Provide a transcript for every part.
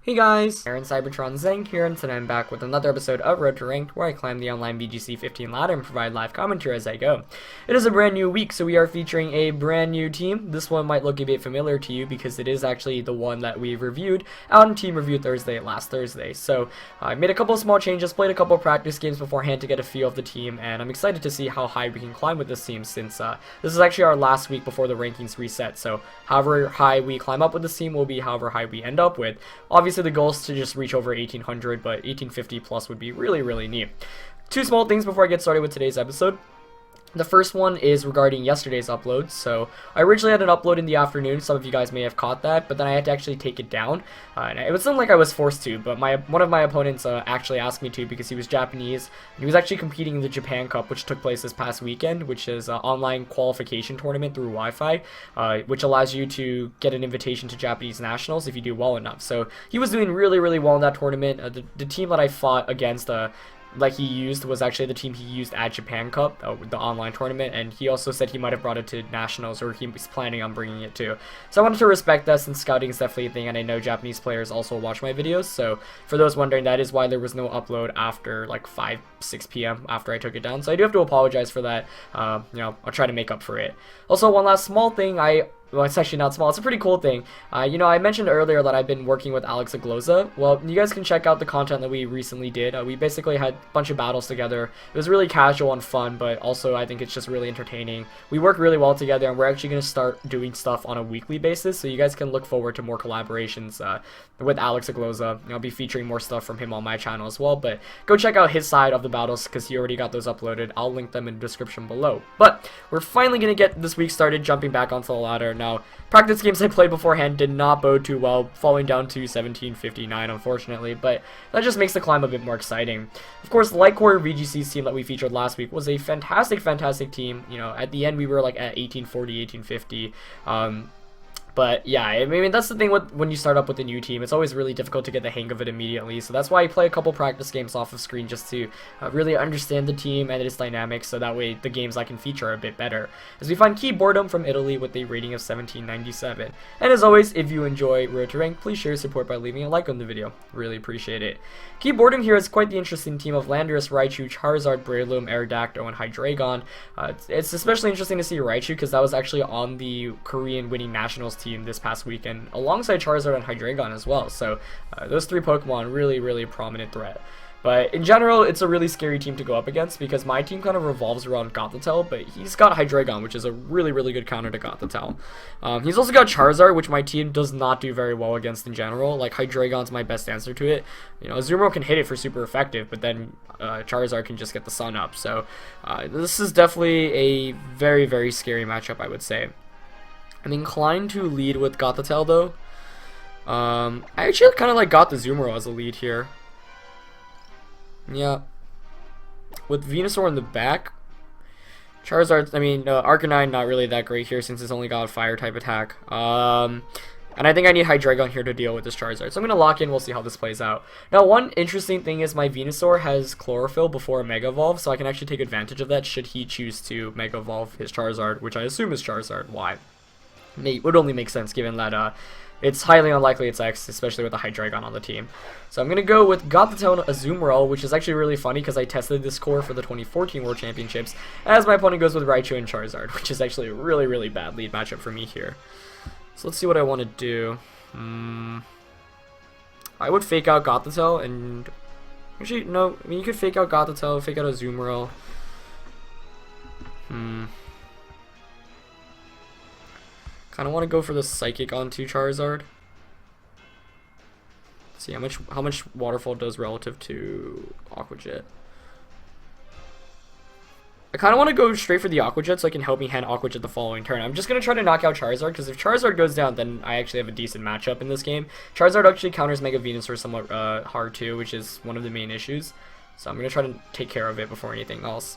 Hey guys, Aaron Cybertron Zang here, and today I'm back with another episode of Road to Ranked, where I climb the online VGC 15 ladder and provide live commentary as I go. It is a brand new week, so we are featuring a brand new team. This one might look a bit familiar to you because it is actually the one that we reviewed out on Team Review Thursday last Thursday. So I made a couple of small changes, played a couple of practice games beforehand to get a feel of the team, and I'm excited to see how high we can climb with this team since this is actually our last week before the rankings reset. So however high we climb up with this team will be however high we end up with. Obviously the goal is to just reach over 1800, but 1850 plus would be really neat. Two small things before I get started with today's episode. The first one is regarding yesterday's upload. So I originally had an upload in the afternoon. Some of you guys may have caught that, but then I had to actually take it down. And it wasn't like I was forced to, but one of my opponents actually asked me to because he was Japanese. And he was actually competing in the Japan Cup, which took place this past weekend, which is an online qualification tournament through Wi-Fi, which allows you to get an invitation to Japanese nationals if you do well enough. So he was doing really well in that tournament. The team that I fought against like he used was actually the team he used at Japan Cup, the online tournament, and he also said he might have brought it to nationals, or he was planning on bringing it too. So I wanted to respect that, since scouting is definitely a thing, and I know Japanese players also watch my videos. So for those wondering, that is why there was no upload after like 5-6 p.m. after I took it down. So I do have to apologize for that. I'll try to make up for it. Also, one last small thing, well, it's actually not small. It's a pretty cool thing. I mentioned earlier that I've been working with Alex Agloza. Well, you guys can check out the content that we recently did. We basically had a bunch of battles together. It was really casual and fun, but also I think it's just really entertaining. We work really well together, and we're actually going to start doing stuff on a weekly basis, so you guys can look forward to more collaborations with Alex Agloza. I'll be featuring more stuff from him on my channel as well, but go check out his side of the battles because he already got those uploaded. I'll link them in the description below. But we're finally going to get this week started, jumping back onto the ladder. Now, practice games I played beforehand did not bode too well, falling down to 1759 unfortunately, but that just makes the climb a bit more exciting. Of course, Lightcore VGC's team that we featured last week was a fantastic team. At the end we were like at 1840, 1850. But yeah, I mean, that's the thing with when you start up with a new team. It's always really difficult to get the hang of it immediately. So that's why I play a couple practice games off of screen, just to really understand the team and its dynamics, so that way the games I can feature are a bit better. As we find Keyboardum from Italy with a rating of 1797. And as always, if you enjoy Road to Rank, please share your support by leaving a like on the video. Really appreciate it. Keyboardum here is quite the interesting team of Landorus, Raichu, Charizard, Breloom, Aerodactyl, and Hydreigon. It's especially interesting to see Raichu because that was actually on the Korean winning nationals team this past weekend, alongside Charizard and Hydreigon as well. So those three Pokemon really a prominent threat. But in general, it's a really scary team to go up against because my team kind of revolves around Gothitelle, but he's got Hydreigon, which is a really good counter to Gothitelle. He's also got Charizard, which my team does not do very well against in general. Like, Hydreigon's my best answer to it. Azumarill can hit it for super effective, but then Charizard can just get the sun up. So this is definitely a very scary matchup, I would say. I'm inclined to lead with Gothitelle though. I actually kind of like got the Azumarill as a lead here. Yeah. With Venusaur in the back. Charizard, Arcanine not really that great here since it's only got a fire type attack. And I think I need Hydreigon here to deal with this Charizard. So I'm going to lock in, we'll see how this plays out. Now, one interesting thing is my Venusaur has Chlorophyll before a Mega Evolve, so I can actually take advantage of that should he choose to Mega Evolve his Charizard, which I assume is Charizard. Why? It would only make sense given that it's highly unlikely it's X, especially with the Hydreigon on the team. So I'm going to go with Gothitelle and Azumarill, which is actually really funny because I tested this core for the 2014 World Championships, as my opponent goes with Raichu and Charizard, which is actually a really bad lead matchup for me here. So let's see what I want to do. I would fake out Gothitelle and... Actually, no, you could fake out Gothitelle, fake out Azumarill. Kind of want to go for the Psychic onto Charizard. Let's see how much Waterfall does relative to Aqua Jet. I kind of want to go straight for the Aqua Jet so it can help me hand Aqua Jet the following turn. I'm just going to try to knock out Charizard because if Charizard goes down, then I actually have a decent matchup in this game. Charizard actually counters Mega Venusaur somewhat hard too, which is one of the main issues. So I'm going to try to take care of it before anything else.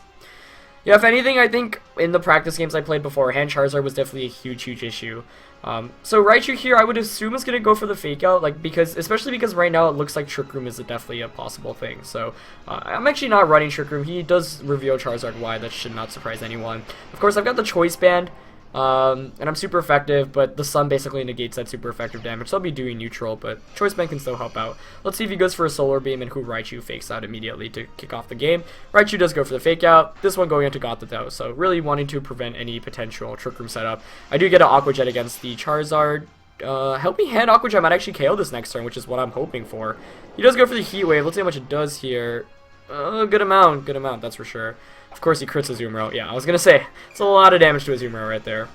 Yeah, if anything, I think in the practice games I played beforehand, Charizard was definitely a huge issue. So Raichu here, I would assume is going to go for the fake out, especially because right now it looks like Trick Room is definitely a possible thing. So I'm actually not running Trick Room. He does reveal Charizard Y, that should not surprise anyone. Of course, I've got the Choice Band. And I'm super effective, but the sun basically negates that super effective damage, so I'll be doing neutral, but Choice Band can still help out. Let's see if he goes for a Solar Beam and who Raichu fakes out immediately to kick off the game. Raichu does go for the fake out, this one going into Gothitelle, so really wanting to prevent any potential Trick Room setup. I do get an Aqua Jet against the Charizard. Helping Hand Aqua Jet might actually KO this next turn, which is what I'm hoping for. He does go for the Heat Wave, let's see how much it does here. Good amount, that's for sure. Of course, he crits Azumarill. Yeah, I was gonna say, it's a lot of damage to Azumarill right there.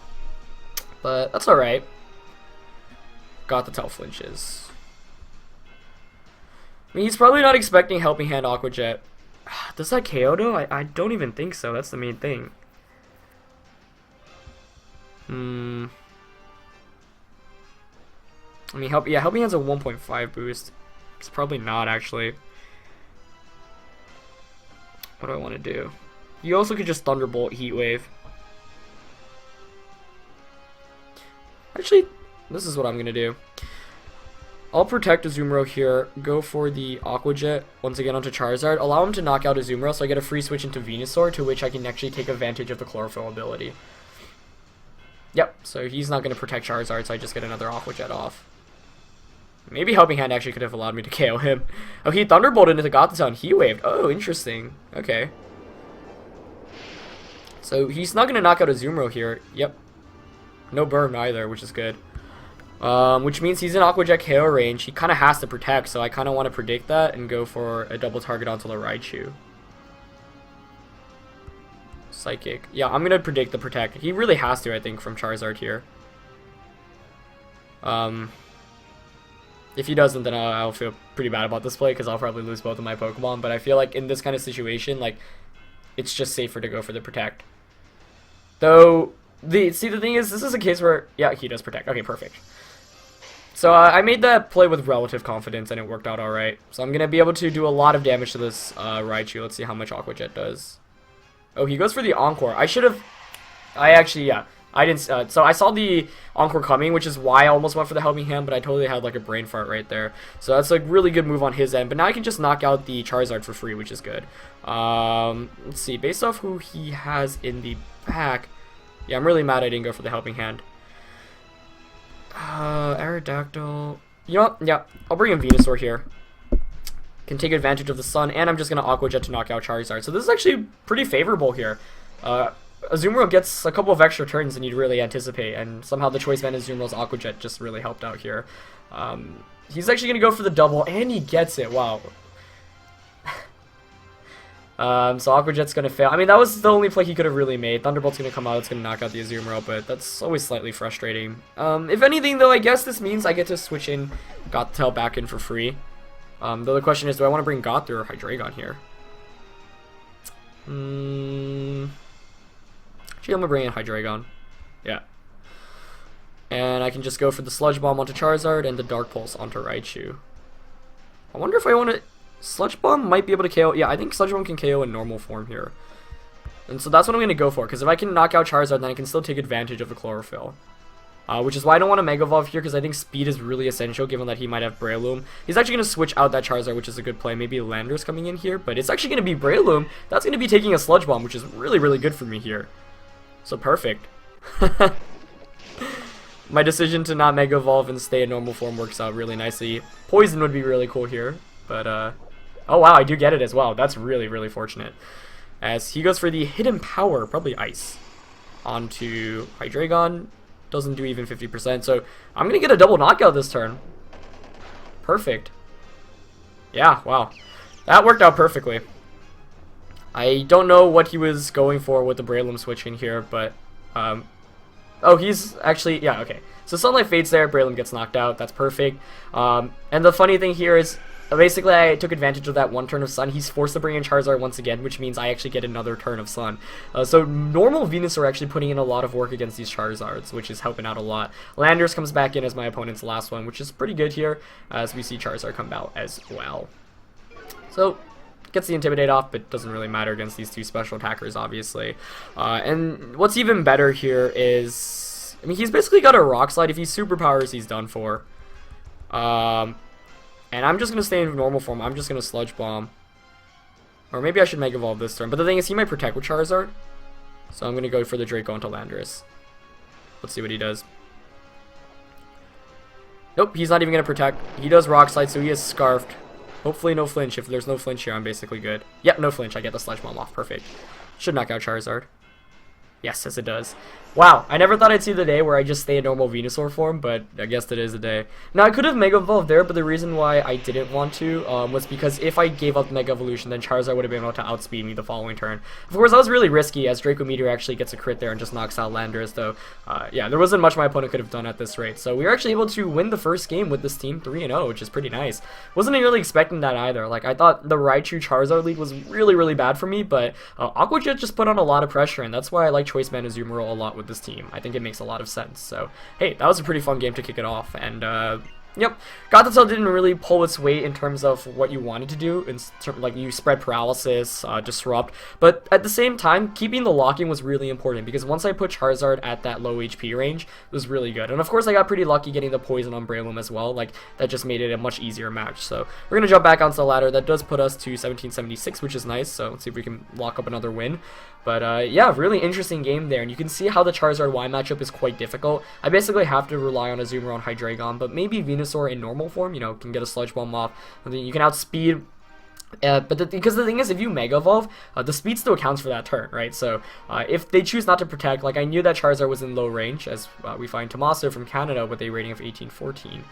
But that's alright. Gothitelle flinches. I mean, he's probably not expecting Helping Hand Aqua Jet. Does that KO though? I don't even think so. That's the main thing. I mean, Helping Hand's a 1.5 boost. It's probably not, actually. What do I want to do? You also could just Thunderbolt Heat Wave. Actually, this is what I'm going to do. I'll protect Azumarill here, go for the Aqua Jet once again onto Charizard, allow him to knock out Azumarill so I get a free switch into Venusaur, to which I can actually take advantage of the Chlorophyll ability. Yep, so he's not going to protect Charizard, so I just get another Aqua Jet off. Maybe Helping Hand actually could have allowed me to KO him. Oh, he Thunderbolted into Gothitelle and Heat Waved. Oh, interesting. Okay. So he's not going to knock out Azumarill here. Yep. No burn either, which is good. Which means he's in Aqua Jet KO range. He kind of has to protect, so I kind of want to predict that and go for a double target onto the Raichu. Psychic. Yeah, I'm going to predict the protect. He really has to, I think, from Charizard here. If he doesn't, then I'll feel pretty bad about this play because I'll probably lose both of my Pokemon. But I feel like in this kind of situation, like, it's just safer to go for the protect. Though, the thing is, this is a case where, yeah, he does protect. Okay, perfect. So I made that play with relative confidence and it worked out alright. So I'm going to be able to do a lot of damage to this Raichu. Let's see how much Aqua Jet does. Oh, he goes for the Encore. I should have, I didn't, so I saw the Encore coming, which is why I almost went for the Helping Hand, but I totally had like a brain fart right there. So that's a really good move on his end, but now I can just knock out the Charizard for free, which is good. Let's see, based off who he has in the back, yeah, I'm really mad I didn't go for the Helping Hand. Aerodactyl, you know what, yeah, I'll bring in Venusaur here. Can take advantage of the sun, and I'm just going to Aqua Jet to knock out Charizard. So this is actually pretty favorable here. Azumarill gets a couple of extra turns than you'd really anticipate, and somehow the Choice Band Azumarill's Aqua Jet just really helped out here. He's actually going to go for the double, and he gets it. Wow. So Aqua Jet's going to fail. I mean, that was the only play he could have really made. Thunderbolt's going to come out, it's going to knock out the Azumarill, but that's always slightly frustrating. If anything, though, I guess this means I get to switch in Gothitelle back in for free. Though the question is, do I want to bring Goth or Hydreigon here? Actually, I'm going to bring in Hydreigon. Yeah. And I can just go for the Sludge Bomb onto Charizard and the Dark Pulse onto Raichu. I wonder if I want to... Sludge Bomb might be able to KO... Yeah, I think Sludge Bomb can KO in normal form here. And so that's what I'm going to go for, because if I can knock out Charizard, then I can still take advantage of the Chlorophyll. Which is why I don't want to Mega Evolve here, because I think speed is really essential, given that he might have Breloom. He's actually going to switch out that Charizard, which is a good play. Maybe Landorus coming in here, but it's actually going to be Breloom. That's going to be taking a Sludge Bomb, which is really, really good for me here. So perfect. My decision to not Mega Evolve and stay in normal form works out really nicely. Poison would be really cool here, but oh wow, I do get it as well. That's really, really fortunate. As he goes for the Hidden Power, probably Ice, onto Hydreigon. Doesn't do even 50%, so I'm gonna get a double knockout this turn. Perfect. Yeah, wow. That worked out perfectly. I don't know what he was going for with the Breloom switch in here, but oh, he's actually, yeah, okay. So Sunlight Fades there, Breloom gets knocked out, that's perfect. And the funny thing here is, basically I took advantage of that one turn of Sun. He's forced to bring in Charizard once again, which means I actually get another turn of Sun. So normal Venus are actually putting in a lot of work against these Charizards, which is helping out a lot. Landorus comes back in as my opponent's last one, which is pretty good here, as we see Charizard come out as well. So, gets the Intimidate off, but doesn't really matter against these two special attackers, obviously. And what's even better here is, I mean, he's basically got a Rock Slide. If he superpowers, he's done for. And I'm just going to stay in normal form. I'm just going to Sludge Bomb. Or maybe I should Mega Evolve this turn. But the thing is, he might protect with Charizard. So I'm going to go for the Draco onto Landorus. Let's see what he does. Nope, he's not even going to protect. He does Rock Slide, so he is Scarfed. Hopefully no flinch. If there's no flinch here, I'm basically good. Yep, no flinch. I get the Sludge Bomb off. Perfect. Should knock out Charizard. Yes, yes it does. Wow, I never thought I'd see the day where I just stay in normal Venusaur form, but I guess it is a day. Now, I could have Mega Evolved there, but the reason why I didn't want to was because if I gave up Mega Evolution, then Charizard would have been able to outspeed me the following turn. Of course, that was really risky, as Draco Meteor actually gets a crit there and just knocks out Landorus, though, yeah, there wasn't much my opponent could have done at this rate. So we were actually able to win the first game with this team 3-0, which is pretty nice. Wasn't really expecting that either. Like, I thought the Raichu Charizard lead was really, really bad for me, but Aqua Jet just put on a lot of pressure, and that's why I like Choice Band Azumarill a lot with this team. I think it makes a lot of sense. So, hey, that was a pretty fun game to kick it off, and yep, Gothitelle didn't really pull its weight in terms of what you wanted to do, in like you spread paralysis, disrupt, but at the same time, keeping the locking was really important, because once I put Charizard at that low HP range, it was really good. And of course, I got pretty lucky getting the Poison on Breloom as well, like, that just made it a much easier match. So, we're gonna jump back onto the ladder. That does put us to 1776, which is nice, so let's see if we can lock up another win. But yeah, really interesting game there, and you can see how the Charizard Y matchup is quite difficult. I basically have to rely on Azumarill and Hydreigon, but maybe Venusaur in normal form, you know, can get a Sludge Bomb off, and then you can outspeed. Because the thing is, if you Mega Evolve, the speed still counts for that turn, right? So, if they choose not to protect, like I knew that Charizard was in low range, as we find Tommaso from Canada with a rating of 1814.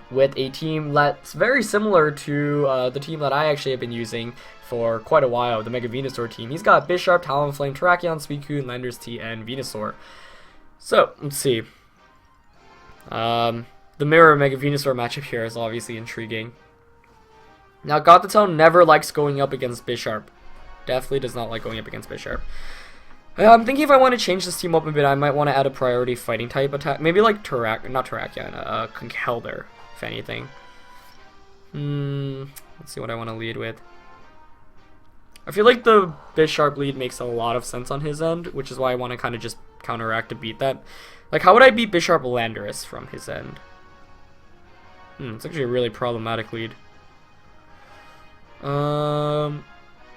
With a team that's very similar to the team that I actually have been using for quite a while, the Mega Venusaur team. He's got Bisharp, Talonflame, Terrakion, Suicune, Landorus T, and Venusaur. So, let's see. The Mirror Mega Venusaur matchup here is obviously intriguing. Now, Gothitelle never likes going up against Bisharp. Definitely does not like going up against Bisharp. I'm thinking if I want to change this team up a bit, I might want to add a priority fighting type attack. Maybe like Conkeldurr, if anything. Let's see what I want to lead with. I feel like the Bisharp lead makes a lot of sense on his end, which is why I want to kind of just counteract to beat that. Like, how would I beat Bisharp Landorus from his end? It's actually a really problematic lead.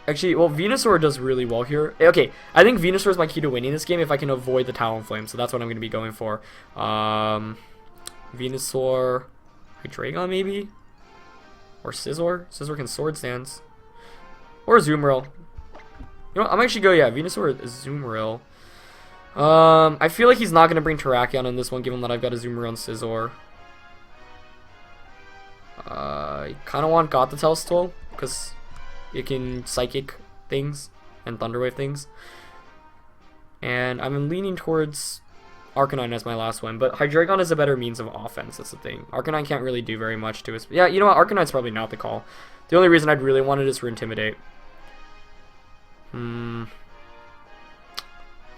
Actually, well, Venusaur does really well here. Okay, I think Venusaur is my key to winning this game if I can avoid the Talonflame, so that's what I'm going to be going for. Venusaur, Hydreigon maybe? Or Scizor? Scizor can Sword Stance. Or Azumarill. You know, I'm actually go, yeah, Venusaur or Azumarill. I feel like he's not going to bring Terrakion in this one, given that I've got Azumarill and Scizor. I kind of want Gothitelle still, because it can Psychic things and Thunder Wave things. And I'm leaning towards Arcanine as my last one, but Hydreigon is a better means of offense, that's the thing. Arcanine can't really do very much to us. Yeah, you know what, Arcanine's probably not the call. The only reason I'd really want it is for Intimidate.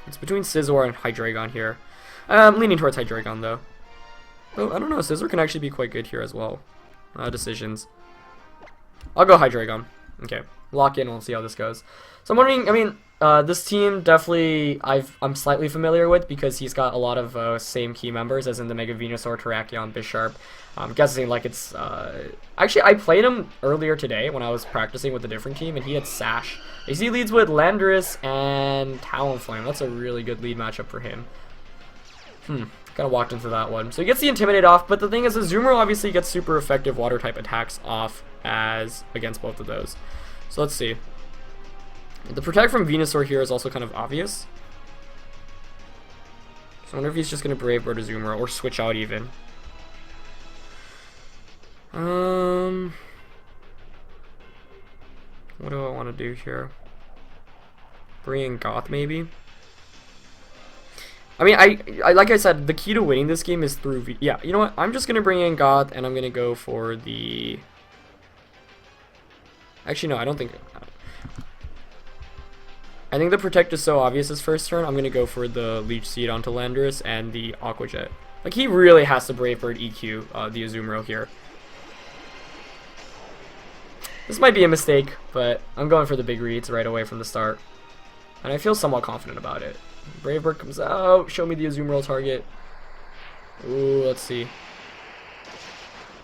It's between Scizor and Hydreigon here. I'm leaning towards Hydreigon, though. Oh, I don't know, Scizor can actually be quite good here as well. Decisions. I'll go Hydreigon. Okay, lock in, we'll see how this goes. So I'm wondering, I mean, this team definitely I'm slightly familiar with because he's got a lot of same key members as in the Mega Venusaur, Terrakion, Bisharp. I'm guessing like it's, actually I played him earlier today when I was practicing with a different team and he had Sash. He leads with Landorus and Talonflame. That's a really good lead matchup for him. Kind of walked into that one. So he gets the Intimidate off, but the thing is, Azumarill obviously gets super effective water type attacks off as against both of those. So let's see. The Protect from Venusaur here is also kind of obvious. So I wonder if he's just going to Brave Bird Azumarill or switch out even. What do I want to do here? Bring in Goth maybe? I mean, I like I said, the key to winning this game is through yeah, you know what? I'm just going to bring in Goth, and I'm going to go for the... Actually, no, I don't think... I think the Protect is so obvious this first turn, I'm going to go for the Leech Seed onto Landorus and the Aqua Jet. Like, he really has to Brave Bird EQ the Azumarill here. This might be a mistake, but I'm going for the big reads right away from the start. And I feel somewhat confident about it. Brave Bird comes out. Show me the Azumarill target. Ooh, let's see.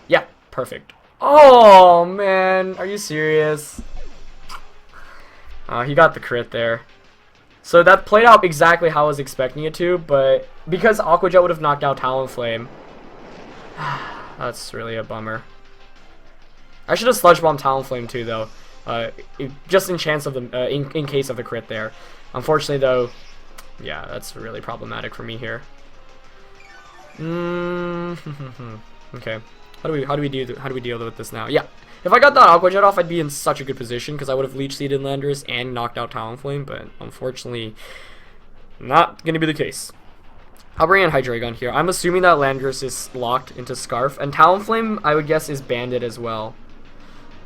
Yeah, perfect. Oh, man. Are you serious? He got the crit there. So that played out exactly how I was expecting it to, but because Aqua Jet would have knocked out Talonflame, that's really a bummer. I should have Sludge Bomb Talonflame too, though, just in chance of the in case of a crit there. Unfortunately, though, yeah, that's really problematic for me here. Okay, how do we deal with this now? Yeah, if I got that Aqua Jet off, I'd be in such a good position because I would have Leech Seeded Landorus and knocked out Talonflame, but unfortunately, not gonna be the case. I'll bring in Hydreigon here. I'm assuming that Landorus is locked into Scarf, and Talonflame, I would guess, is banded as well.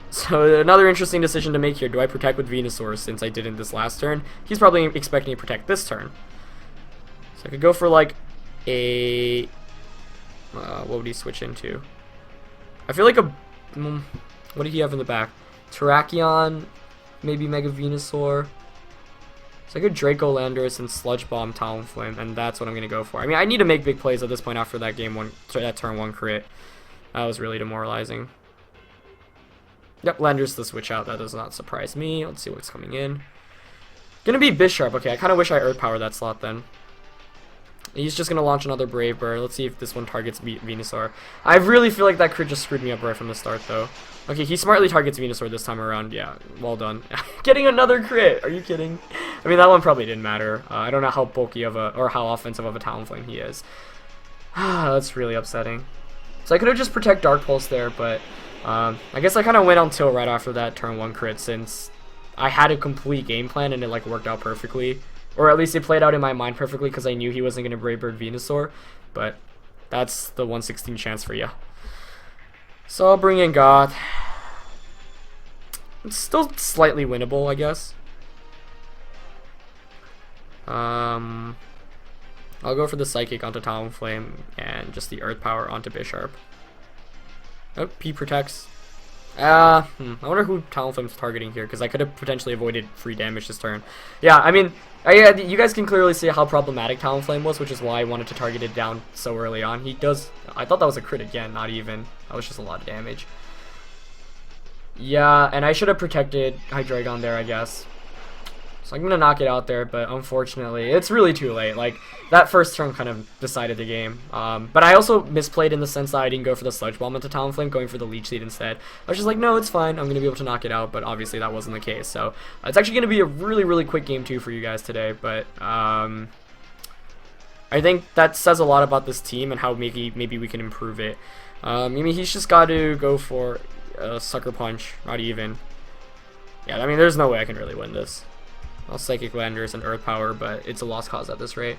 So another interesting decision to make here. Do I protect with Venusaur since I didn't this last turn? He's probably expecting to protect this turn. So I could go for like a... what would he switch into? I feel like a... what did he have in the back? Terrakion, maybe Mega Venusaur. So I could Draco Landorus and Sludge Bomb Talonflame, and that's what I'm going to go for. I mean, I need to make big plays at this point after that that turn 1 crit. That was really demoralizing. Yep, Landorus the switch out. That does not surprise me. Let's see what's coming in. Gonna be Bisharp. Okay, I kind of wish I Earth Power that slot then. He's just gonna launch another Brave Bird. Let's see if this one targets Venusaur. I really feel like that crit just screwed me up right from the start, though. Okay, he smartly targets Venusaur this time around. Yeah, well done. Getting another crit. Are you kidding? I mean, that one probably didn't matter. I don't know how bulky of a or how offensive of a Talonflame he is. That's really upsetting. So I could have just protect Dark Pulse there, but I guess I kind of went on tilt right after that turn 1 crit since I had a complete game plan and it like worked out perfectly. Or at least it played out in my mind perfectly because I knew he wasn't going to Brave Bird Venusaur. But that's the 1/16 chance for you. So I'll bring in Goth. It's still slightly winnable, I guess. I'll go for the Psychic onto Talonflame and just the Earth Power onto Bisharp. Oh, he protects. I wonder who Talonflame's targeting here, because I could have potentially avoided free damage this turn. Yeah, I mean, you guys can clearly see how problematic Talonflame was, which is why I wanted to target it down so early on. He does... I thought that was a crit again, not even. That was just a lot of damage. Yeah, and I should have protected Hydreigon there, I guess. So I'm going to knock it out there, but unfortunately, it's really too late. Like, that first turn kind of decided the game. But I also misplayed in the sense that I didn't go for the Sludge Bomb into Talonflame, going for the Leech Seed instead. I was just like, no, it's fine. I'm going to be able to knock it out, but obviously that wasn't the case. So it's actually going to be a really, really quick game 2 for you guys today, but I think that says a lot about this team and how maybe we can improve it. I mean, he's just got to go for a Sucker Punch, not even. Yeah, I mean, there's no way I can really win this. I'll Psychic Landorus and Earth Power, but it's a lost cause at this rate.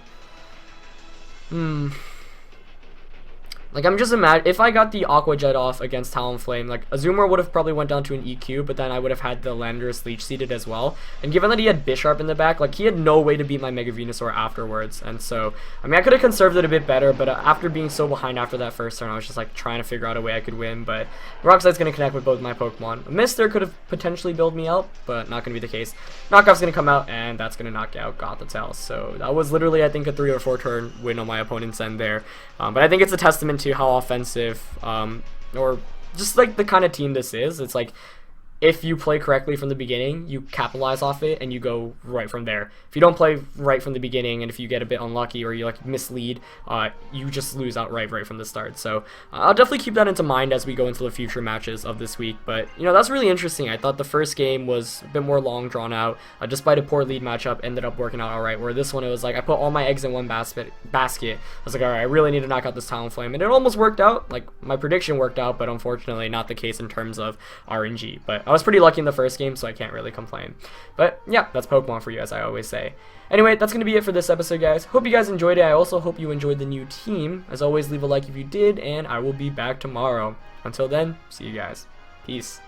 Like, I'm just imagining, if I got the Aqua Jet off against Talonflame, like, Azumarill would have probably went down to an EQ, but then I would have had the Landorus Leech Seeded as well. And given that he had Bisharp in the back, like, he had no way to beat my Mega Venusaur afterwards. And so, I mean, I could have conserved it a bit better, but after being so behind after that first turn, I was just, like, trying to figure out a way I could win. But Rock Slide's going to connect with both my Pokemon. Mister could have potentially bailed me out, but not going to be the case. Knockoff's going to come out, and that's going to knock out Gothitelle. So that was literally, I think, a 3 or 4 turn win on my opponent's end there. But I think it's a testament to how offensive, or just like the kind of team this is. It's like, if you play correctly from the beginning, you capitalize off it and you go right from there. If you don't play right from the beginning, and if you get a bit unlucky or you like mislead, you just lose outright right from the start. So I'll definitely keep that into mind as we go into the future matches of this week. But you know, that's really interesting. I thought the first game was a bit more long drawn out, despite a poor lead matchup, ended up working out alright. Where this one, it was like I put all my eggs in one basket. I was like, alright, I really need to knock out this Talonflame, and it almost worked out. Like, my prediction worked out, but unfortunately not the case in terms of RNG. But I was pretty lucky in the first game, so I can't really complain. But yeah, that's Pokemon for you, as I always say. Anyway, that's going to be it for this episode, guys. Hope you guys enjoyed it. I also hope you enjoyed the new team. As always, leave a like if you did, and I will be back tomorrow. Until then, see you guys. Peace.